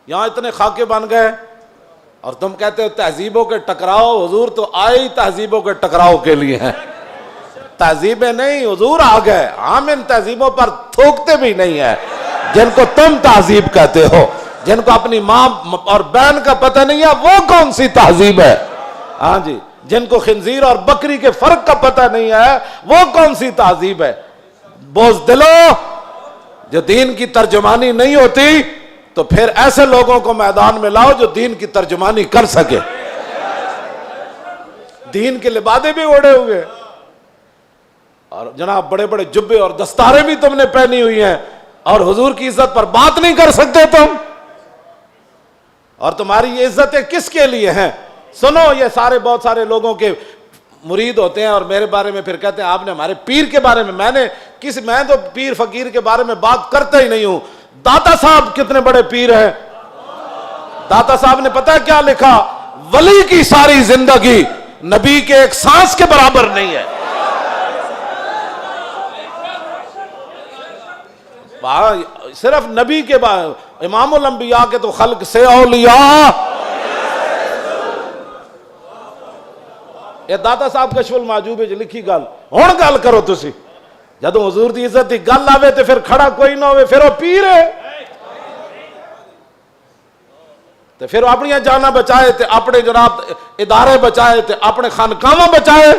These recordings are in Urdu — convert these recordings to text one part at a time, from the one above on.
یہاں اتنے خاکے بن گئے اور تم کہتے ہو تہذیبوں کے ٹکراؤ. حضور تو آئے ہی تہذیبوں کے ٹکراؤ کے لیے ہیں. تہذیبیں نہیں، حضور آ گئے. ہم ان تہذیبوں پر تھوکتے بھی نہیں ہیں جن کو تم تہذیب کہتے ہو. جن کو اپنی ماں اور بہن کا پتہ نہیں ہے وہ کون سی تہذیب ہے؟ ہاں جی. جن کو خنزیر اور بکری کے فرق کا پتہ نہیں ہے وہ کون سی تہذیب ہے؟ بزدلو، جو دین کی ترجمانی نہیں ہوتی تو پھر ایسے لوگوں کو میدان میں لاؤ جو دین کی ترجمانی کر سکے. دین کے لبادے بھی اوڑے ہوئے اور جناب بڑے بڑے جبے اور دستاریں بھی تم نے پہنی ہوئی ہیں اور حضور کی عزت پر بات نہیں کر سکتے تم. اور تمہاری یہ عزتیں کس کے لیے ہیں؟ سنو، یہ سارے بہت سارے لوگوں کے مرید ہوتے ہیں اور میرے بارے میں پھر کہتے ہیں آپ نے ہمارے پیر کے بارے میں. میں تو پیر فقیر کے بارے میں بات کرتا ہی نہیں ہوں. داتا صاحب کتنے بڑے پیر ہیں. داتا صاحب نے پتہ کیا لکھا؟ ولی کی ساری زندگی نبی کے ایک سانس کے برابر نہیں ہے. صرف نبی کے امام الانبیاء کے تو خلق سے اولیاء. یہ داتا صاحب کشف المحجوب لکھی گل. ہن گل کرو تسی. جدوں حضور دی عزت دی گل آوے تے پھر کھڑا کوئی نہ ہوئے پھر وہ پیر ہے. تے پھر اپنی جاناں بچائے تے اپنے جناب ادارے بچائے تے اپنے خانقاہاں بچائے.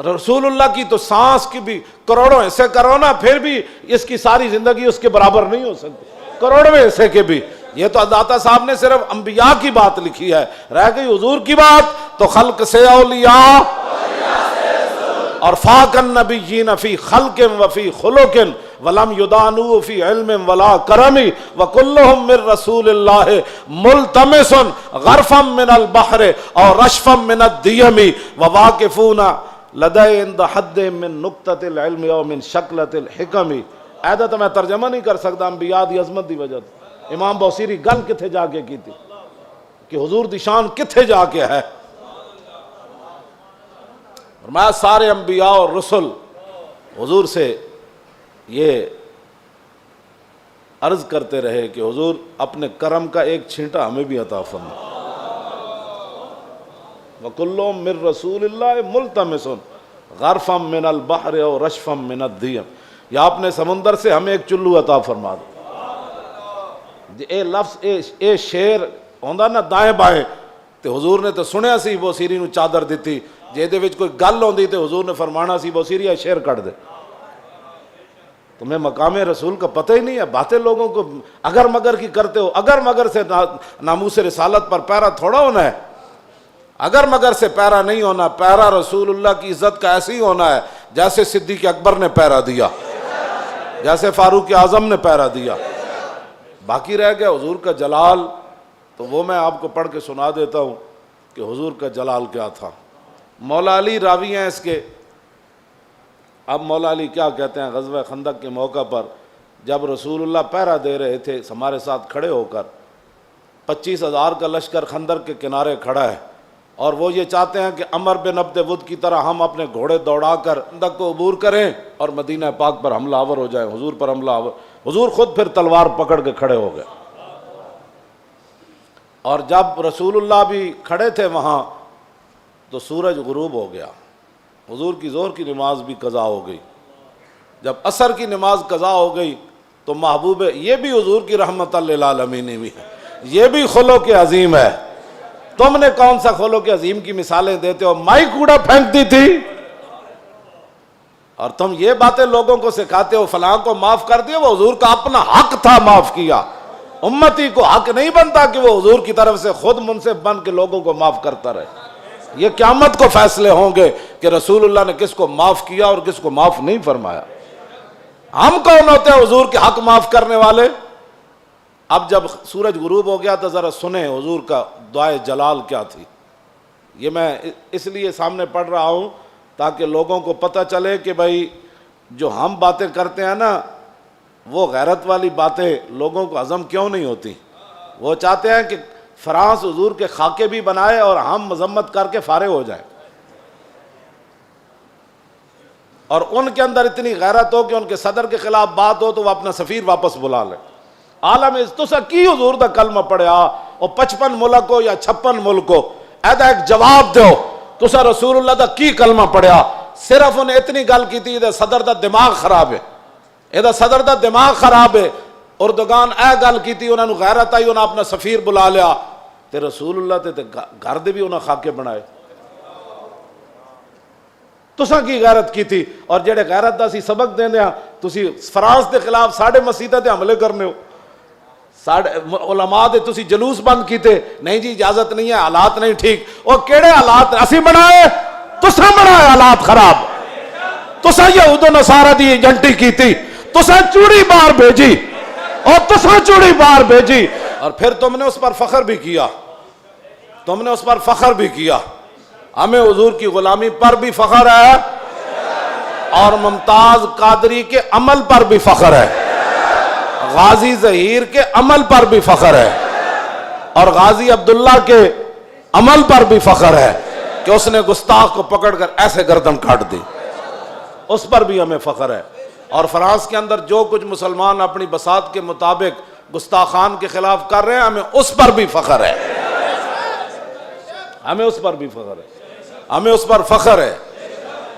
رسول اللہ کی تو سانس کی بھی کروڑوں حصے کرو نا پھر بھی اس کی ساری زندگی اس کے برابر نہیں ہو سکتی. کروڑویں حصے کے بھی. یہ تو داتا صاحب نے صرف انبیاء کی بات لکھی ہے. رہ گئی حضور کی بات تو خلق سے اولیاء اور فاق النبیین فی خلق وفی خلق ولم یدانو فی علم ولا کرم وکلہم من رسول اللہ ملتمس غرفا من البحر اور رشفا من الدیم وواقفون لدے عند حد من نقطۃ العلم او من شکلۃ الحکم. ایدہ تو میں ترجمہ نہیں کر سکتا انبیاء دی عظمت دی وجہ. امام بوصیری گل کتھے جا کے کی تھی کہ حضور دی شان کتھے جا کے ہے. فرمایا سارے انبیاء اور رسل حضور سے یہ عرض کرتے رہے کہ حضور اپنے کرم کا ایک چھینٹا ہمیں بھی عطا فرما. وَكُلُّهُم مِّن رَّسُولِ اللَّهِ مُلْتَمِسٌ غَرْفًا مِّنَ الْبَحْرِ أَوْ رَشْفًا مِّنَ الدِّيَمِ. یا اپنے سمندر سے ہمیں ایک چلو عطا فرما دو. اے لفظ اے شیر ہوندا نا دائیں بائیں تے حضور نے تو سنیا سی بوسیری نو چادر دیتی. جے دے وچ کوئی گل ہوندی تے حضور نے فرمانا سی بوسیری اے شیر کٹ دے. تمہیں مقام رسول کا پتہ ہی نہیں ہے. باتیں لوگوں کو اگر مگر کی کرتے ہو. اگر مگر سے ناموس رسالت پر پیرا تھوڑا ہونا ہے. اگر مگر سے پیرا نہیں ہونا. پیرا رسول اللہ کی عزت کا ایسے ہی ہونا ہے جیسے صدیق اکبر نے پیرا دیا, جیسے فاروق اعظم نے پیرا دیا. باقی رہ گیا حضور کا جلال, تو وہ میں آپ کو پڑھ کے سنا دیتا ہوں کہ حضور کا جلال کیا تھا. مولا علی راوی ہیں اس کے. اب مولا علی کیا کہتے ہیں, غزوہ خندق کے موقع پر جب رسول اللہ پہرا دے رہے تھے ہمارے ساتھ کھڑے ہو کر, 25,000 کا لشکر خندق کے کنارے کھڑا ہے اور وہ یہ چاہتے ہیں کہ عمر بن عبد ود کی طرح ہم اپنے گھوڑے دوڑا کر خندق کو عبور کریں اور مدینہ پاک پر حملہ آور ہو جائیں, حضور پر حملہ آور. حضور خود پھر تلوار پکڑ کے کھڑے ہو گئے. اور جب رسول اللہ بھی کھڑے تھے وہاں تو سورج غروب ہو گیا. حضور کی ظہر کی نماز بھی قضا ہو گئی. جب عصر کی نماز قضا ہو گئی تو محبوب, یہ بھی حضور کی رحمت للعالمین بھی ہے, یہ بھی خلق عظیم ہے. تم نے کون سا خلق عظیم کی مثالیں دیتے ہو؟ مائی کوڑا پھینکتی تھی اور تم یہ باتیں لوگوں کو سکھاتے ہو فلاں کو معاف کر دیا. وہ حضور کا اپنا حق تھا معاف کیا. امتی کو حق نہیں بنتا کہ وہ حضور کی طرف سے خود منصف بن کے لوگوں کو معاف کرتا رہے. یہ قیامت کو فیصلے ہوں گے کہ رسول اللہ نے کس کو معاف کیا اور کس کو معاف نہیں فرمایا. ہم کون ہوتے ہیں حضور کے حق معاف کرنے والے؟ اب جب سورج غروب ہو گیا تو ذرا سنیں حضور کا دعائے جلال کیا تھی. یہ میں اس لیے سامنے پڑھ رہا ہوں تاکہ لوگوں کو پتہ چلے کہ بھائی جو ہم باتیں کرتے ہیں نا وہ غیرت والی باتیں لوگوں کو ہضم کیوں نہیں ہوتی. وہ چاہتے ہیں کہ فرانس حضور کے خاکے بھی بنائے اور ہم مذمت کر کے فارغ ہو جائیں, اور ان کے اندر اتنی غیرت ہو کہ ان کے صدر کے خلاف بات ہو تو وہ اپنا سفیر واپس بلا لے. عالم تسا کی حضور دا کلمہ پڑھیا او 55 ملک ہو یا 56 ملک ہو، ایدا ایک جواب دیو تسا رسول اللہ دا کی کلمہ پڑھیا؟ صرف انہیں اتنی گل کی تھی صدر دا دماغ خراب ہے، یہ صدر دا دماغ خراب ہے۔ اردگان اے گل کی تھی، انہوں نے غیرت آئی، انہوں نے اپنا سفیر بلا لیا تے رسول اللہ تے گھر دے بھی انہوں نے خاکے بنائے۔ تساں کی غیرت کی تھی؟ اور جڑے غیرت دا سی سبق دین دیاں تسی فرانس دے خلاف ساڑھے مسیطہ تے حملے کرنے ہو، ساڑھے علماء دے تسی جلوس بند کیتے، نہیں جی اجازت نہیں ہے، حالات نہیں ٹھیک۔ اور کیڑے حالات اسی بنائے؟ تساں بنائے حالات خراب، تساں یہود و نصارہ دی ایجنٹی کی تھی، تساں چوڑی بار بھیجی اور تساں چوڑی بار بھیجی، اور پھر تم نے اس پر فخر بھی کیا، تم نے اس پر فخر بھی کیا۔ ہمیں حضور کی غلامی پر بھی فخر ہے اور ممتاز قادری کے عمل پر بھی فخر ہے، غازی ظہیر کے عمل پر بھی فخر ہے، اور غازی عبداللہ کے عمل پر بھی فخر ہے کہ اس نے گستاخ کو پکڑ کر ایسے گردن کاٹ دی، اس پر بھی ہمیں فخر ہے۔ اور فرانس کے اندر جو کچھ مسلمان اپنی بساط کے مطابق گستاخان کے خلاف کر رہے ہیں، ہمیں اس پر بھی فخر ہے، ہمیں اس پر بھی فخر ہے، ہمیں اس پر فخر ہے،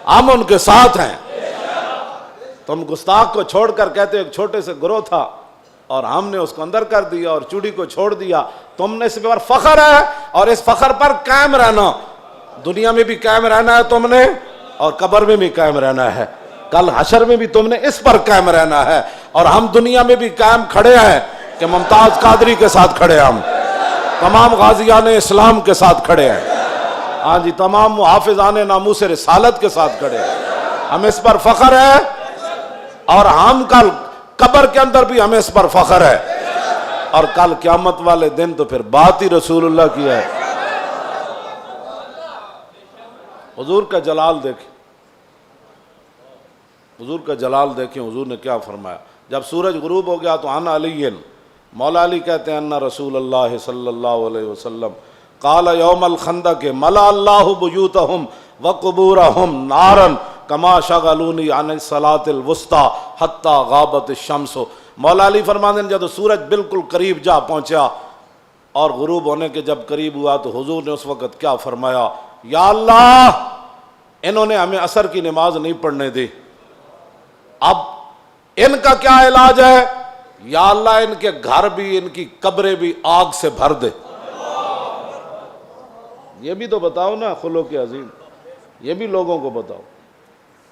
ہم ان کے ساتھ ہیں۔ تم گستاخ کو چھوڑ کر کہتے ایک چھوٹے سے گروہ تھا اور ہم نے اس کو اندر کر دیا اور چوڑی کو چھوڑ دیا، تم نے اس پر فخر ہے اور اس فخر پر قائم رہنا، دنیا میں بھی قائم رہنا ہے تم نے اور قبر میں بھی قائم رہنا ہے، کل حشر میں بھی تم نے اس پر قائم رہنا ہے۔ اور ہم دنیا میں بھی قائم کھڑے ہیں کہ ممتاز قادری کے ساتھ کھڑے ہیں، ہم تمام غازیان اسلام کے ساتھ کھڑے ہیں، ہاں جی تمام محافظان ناموس رسالت کے ساتھ کھڑے ہیں، ہمیں اس پر فخر ہے، اور ہم کل قبر کے اندر بھی ہمیں اس پر فخر ہے، اور کل قیامت والے دن تو پھر بات ہی رسول اللہ کی ہے۔ حضور کا جلال دیکھیں، حضور کا جلال دیکھیں، حضور نے کیا فرمایا جب سورج غروب ہو گیا تو عن علی، مولا علی کہتے ہیں ان رسول اللہ صلی اللہ علیہ وسلم قال یوم الخندق ملا اللہ بیوتہم وقبورہم نارا کما شغلونی عن الصلاۃ الوسطی حتی غابت الشمس۔ مولا علی فرماتے ہیں جب سورج بالکل قریب جا پہنچا اور غروب ہونے کے جب قریب ہوا تو حضور نے اس وقت کیا فرمایا؟ یا اللہ انہوں نے ہمیں عصر کی نماز نہیں پڑھنے دی، اب ان کا کیا علاج ہے؟ یا اللہ ان کے گھر بھی ان کی قبریں بھی آگ سے بھر دے۔ یہ بھی تو بتاؤ نا خلق عظیم، یہ بھی لوگوں کو بتاؤ۔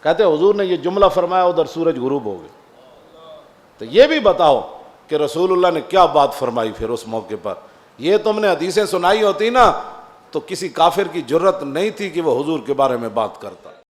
کہتے حضور نے یہ جملہ فرمایا ادھر سورج غروب ہو گئے، تو یہ بھی بتاؤ کہ رسول اللہ نے کیا بات فرمائی پھر اس موقع پر۔ یہ تم نے حدیثیں سنائی ہوتی نا تو کسی کافر کی جرت نہیں تھی کہ وہ حضور کے بارے میں بات کرتا۔